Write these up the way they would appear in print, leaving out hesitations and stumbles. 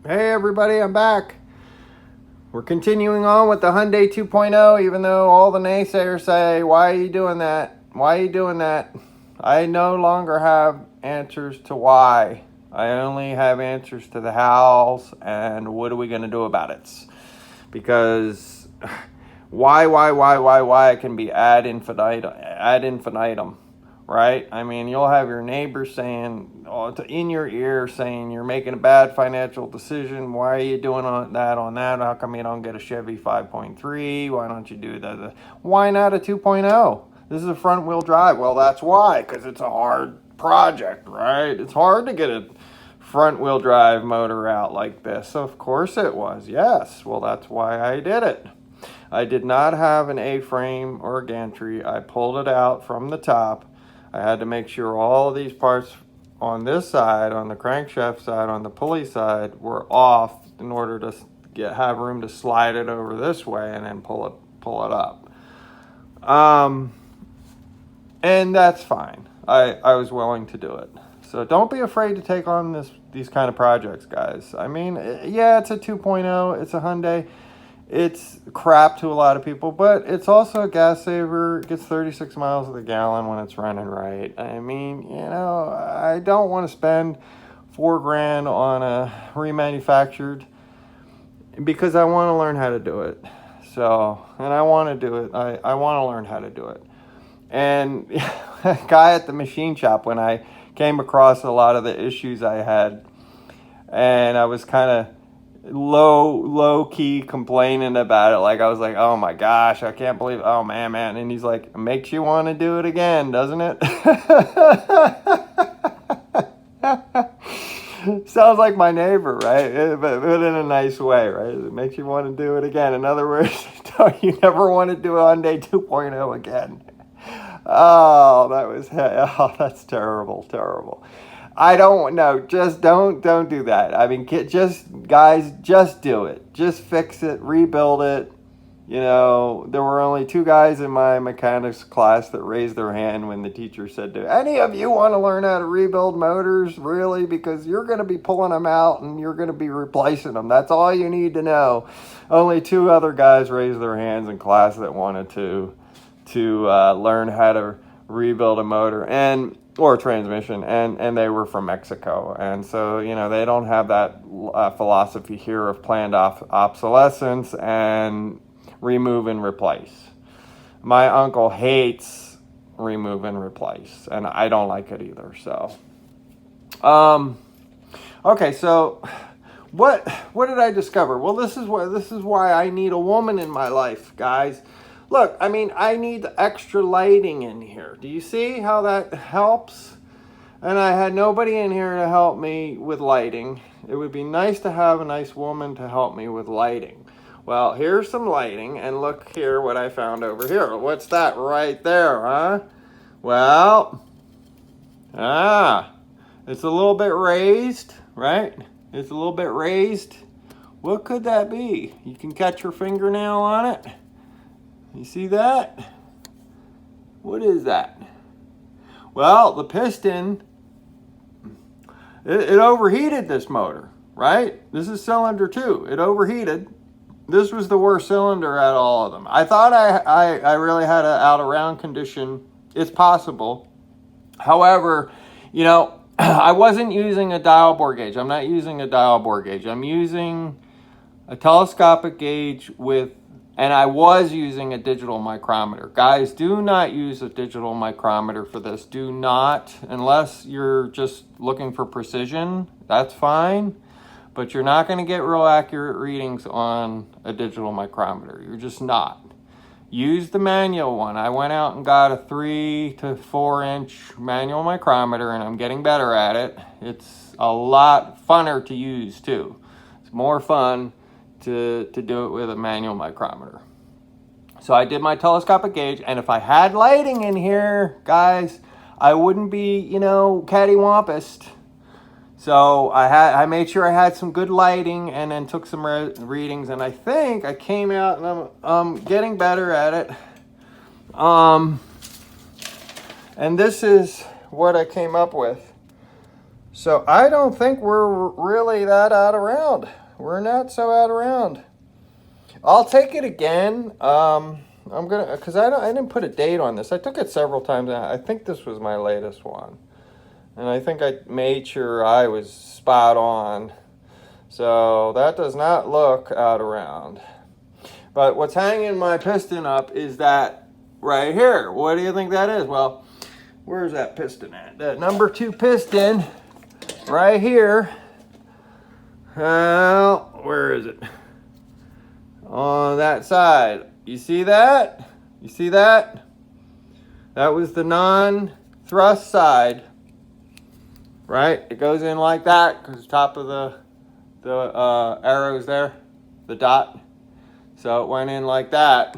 Hey everybody, I'm back. We're continuing on with the Hyundai 2.0, even though all the naysayers say, why are you doing that? Why are you doing that? I no longer have answers to why. I only have answers to the hows and what are we going to do about it? Because why can be ad infinitum, right? I mean, you'll have your neighbor saying, in your ear saying you're making a bad financial decision. Why are you doing that? How come you don't get a Chevy 5.3? Why don't you do that? Why not a 2.0? This is a front wheel drive. Well, that's why, because it's a hard project, right? It's hard to get a front wheel drive motor out like this. Of course it was, yes. Well, that's why I did it. I did not have an A-frame or a gantry. I pulled it out from the top. I had to make sure all of these parts on this side, on the crankshaft side, on the pulley side, were off in order to have room to slide it over this way and then pull it up. And that's fine. I was willing to do it. So don't be afraid to take on these kind of projects, guys. I mean, yeah, it's a 2.0. It's a Hyundai. It's crap to a lot of people, but it's also a gas saver. It gets 36 miles to the gallon when it's running right. I mean, I don't want to spend $4,000 on a remanufactured because I want to learn how to do it. So, and I want to do it. I want to learn how to do it. And a guy at the machine shop, when I came across a lot of the issues I had, and I was kind of low key complaining about it, like I was like, oh my gosh, I can't believe, oh man, and he's like, it makes you want to do it again, doesn't it? Sounds like my neighbor, right? But in a nice way, right? It makes you want to do it again. In other words, you never want to do a Hyundai 2.0 again. That's terrible. I don't know. Just don't do that. I mean, guys, just do it. Just fix it, rebuild it. There were only 2 guys in my mechanics class that raised their hand when the teacher said, "Do any of you want to learn how to rebuild motors? Really? Because you're going to be pulling them out and you're going to be replacing them. That's all you need to know." Only 2 other guys raised their hands in class that wanted to learn how to rebuild a motor or transmission, and they were from Mexico, and so they don't have that philosophy here of planned obsolescence and remove and replace. My uncle hates remove and replace, and I don't like it either. So, okay, so what did I discover? Well, this is why I need a woman in my life, guys. Look, I mean, I need extra lighting in here. Do you see how that helps? And I had nobody in here to help me with lighting. It would be nice to have a nice woman to help me with lighting. Well, here's some lighting, and look here what I found over here. What's that right there, huh? Well, it's a little bit raised, right? It's a little bit raised. What could that be? You can catch your fingernail on it. You see that? What is that? Well, the piston, it overheated this motor, right? This is cylinder 2. It overheated. This was the worst cylinder out of all of them. I thought I really had an out-of-round condition. It's possible. However, I wasn't using a dial bore gauge. I'm not using a dial bore gauge. I'm using a telescopic gauge and I was using a digital micrometer. Guys, do not use a digital micrometer for this. Do not, unless you're just looking for precision, that's fine. But you're not going to get real accurate readings on a digital micrometer. You're just not. Use the manual one. I went out and got a 3 to 4 inch manual micrometer, and I'm getting better at it. It's a lot funner to use too. It's more fun to do it with a manual micrometer. So I did my telescopic gauge, and if I had lighting in here, guys, I wouldn't be, cattywampus. So I made sure I had some good lighting, and then took some readings, and I think I came out, and I'm getting better at it. And this is what I came up with. So I don't think we're really that out of round. We're not so out of round. I'll take it again. I'm gonna, cause I didn't put a date on this. I took it several times. I think this was my latest one, and I think I made sure I was spot on. So that does not look out of round. But what's hanging my piston up is that right here. What do you think that is? Well, where's that piston at? That number 2 piston right here. Well, where is it? On that side. You see that? You see that? That was the non-thrust side. Right? It goes in like that because top of the arrows there, the dot. So it went in like that.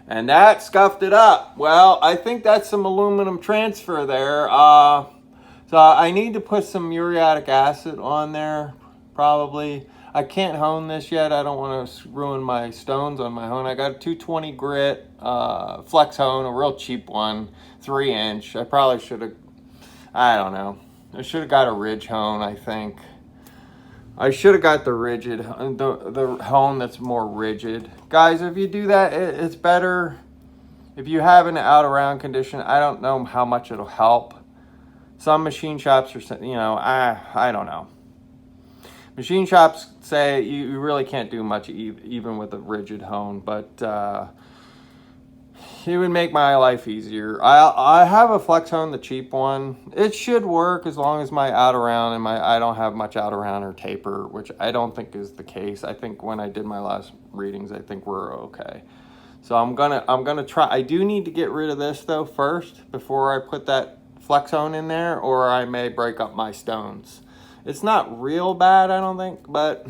And that scuffed it up. Well, I think that's some aluminum transfer there. So I need to put some muriatic acid on there, probably. I can't hone this yet. I don't want to ruin my stones on my hone. I got a 220 grit flex hone, a real cheap one, 3-inch. I probably should have, I don't know. I should have got a ridge hone, I think. I should have got the rigid, the hone that's more rigid. Guys, if you do that, it's better. If you have an out around condition, I don't know how much it'll help. Some machine shops are, you know, I don't know. Machine shops say you really can't do much even with a rigid hone, but it would make my life easier. I have a flex hone, the cheap one. It should work as long as my out around and I don't have much out around or taper, which I don't think is the case. I think when I did my last readings, I think we're okay. So I'm gonna try. I do need to get rid of this though first before I put that flex hone in there, or I may break up my stones. It's not real bad, I don't think, but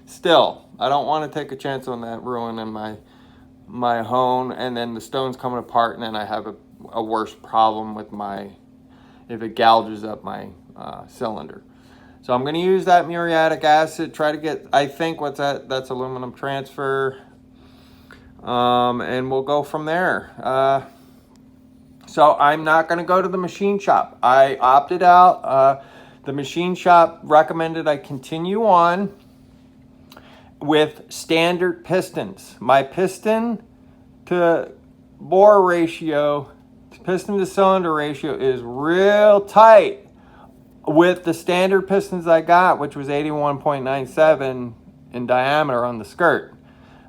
still, I don't want to take a chance on that ruining my hone, and then the stones coming apart, and then I have a worse problem with if it gouges up my cylinder. So I'm going to use that muriatic acid, try to get, I think that's aluminum transfer, and we'll go from there. So I'm not going to go to the machine shop. I opted out. The machine shop recommended I continue on with standard pistons. My piston to bore ratio, piston to cylinder ratio is real tight with the standard pistons I got, which was 81.97 in diameter on the skirt.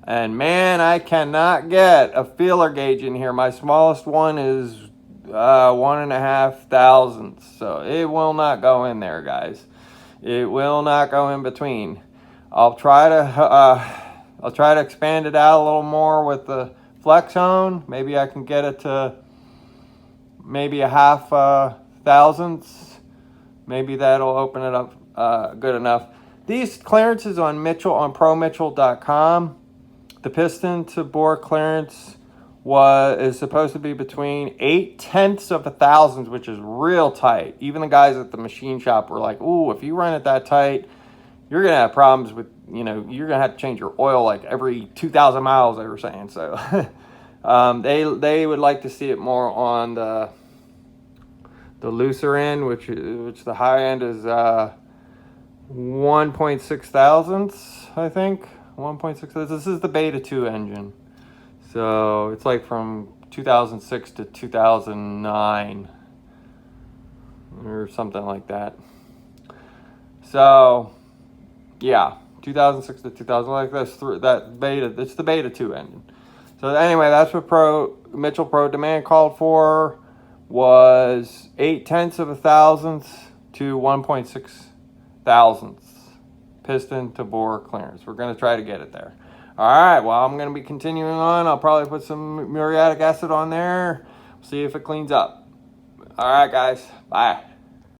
And man, I cannot get a feeler gauge in here. My smallest one is 1.5 thousandths. So it will not go in there, guys. It will not go in between. I'll try to expand it out a little more with the flex hone. Maybe I can get it to maybe 0.5 thousandths. Maybe that'll open it up good enough. These clearances on ProMitchell.com, the piston to bore clearance is supposed to be between 0.8 of a thousandth, which is real tight. Even the guys at the machine shop were like, "Ooh, if you run it that tight, you're gonna have problems with, you're gonna have to change your oil like every 2,000 miles." They were saying so. They would like to see it more on the looser end, which the high end is 1.6 thousandths, I think. 1.6. This is the Beta 2 engine. So it's like from 2006 to 2009 or something like that. So yeah, 2006 to 2000, like this, that Beta, it's the Beta 2 engine. So anyway, that's what Mitchell Pro Demand called for, was 0.8 of a thousandth to 1.6 thousandths piston to bore clearance. We're going to try to get it there. All right, well, I'm going to be continuing on. I'll probably put some muriatic acid on there, see if it cleans up. All right, guys, bye.